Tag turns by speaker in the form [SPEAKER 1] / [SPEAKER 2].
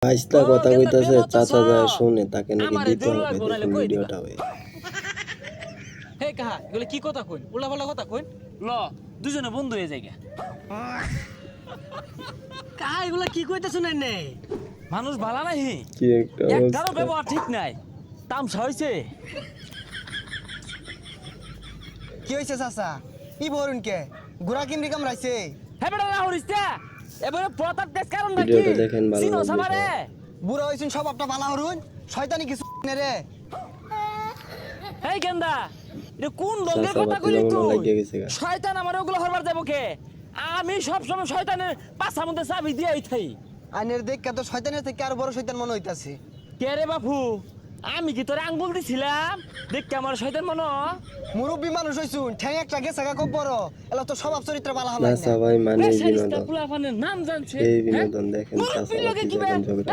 [SPEAKER 1] আইস্তা কথা কইতাছে, চাচা যায় শুনে তাকে নাকি দিতে হবে। দেখুন ভিডিওটা হবে।
[SPEAKER 2] হে কাহা এগুলো কি কথা কইন, উল্টা পাল্টা কথা কইন। ল দুজনে বন্ধু হয়ে যাই গা।
[SPEAKER 3] কাহা এগুলা কি কইতেছ না নে?
[SPEAKER 2] মানুষ ভালো নাহি,
[SPEAKER 1] কি একটা
[SPEAKER 2] একটারও
[SPEAKER 1] অবস্থা।
[SPEAKER 2] ব্যবহার ঠিক নাই। তামসা হইছে।
[SPEAKER 3] কি হইছে চাচা? কি বলুন কে? গুড়া কিমরি কামড়াইছে?
[SPEAKER 2] হে বেটা না হরিস্তা, এবারে প্রতাপ দেশ কারণ নাকি?
[SPEAKER 1] ভিডিওটা দেখেন, ভালো
[SPEAKER 2] চিনো
[SPEAKER 1] লাগবে
[SPEAKER 2] সামারে?
[SPEAKER 1] সবার।
[SPEAKER 3] বুড়া হইছুন সব আপনা বালা হরুন, শয়তানি কিছু নে রে।
[SPEAKER 2] হেই গেন্দা, এটা কোন রঙের
[SPEAKER 1] চাচা
[SPEAKER 2] কথা
[SPEAKER 1] বাতি
[SPEAKER 2] কইলি
[SPEAKER 1] জমানো
[SPEAKER 2] তুই?
[SPEAKER 1] লাগিয়ে গেছে গা।
[SPEAKER 2] শয়তান আমার ওগুলো হরবার যাবো কে? আমি সব সময় শয়তানের পাছার মধ্যে চাবি দিয়েই থাই।
[SPEAKER 3] আইনের দেখ তো শয়তানের থেকে আরো বড় শয়তান মনে হইতাছে।
[SPEAKER 2] কে রে বাপু? আমি কি তোরে আঙ্গুল দিছিলাম? দেখ আমার শয়তান মনো।
[SPEAKER 3] মুরব্বী মানুষ হইছুন, ঠ্যাং একটা গেছে গা খুব বড়। এলা তো স্বভাব চরিত্র বালা হলাই
[SPEAKER 1] নাচা
[SPEAKER 3] না।
[SPEAKER 1] ভাই মানে
[SPEAKER 2] বেশ
[SPEAKER 1] বিনোদন।
[SPEAKER 2] পোলাপানের নাম জানছে।
[SPEAKER 1] এই
[SPEAKER 2] হ্যাঁ?
[SPEAKER 1] বিনোদন দেখেন, চাচা
[SPEAKER 2] মুরব্বির লগে
[SPEAKER 1] বাতি
[SPEAKER 2] কি বে?
[SPEAKER 1] যখন ঝগড়া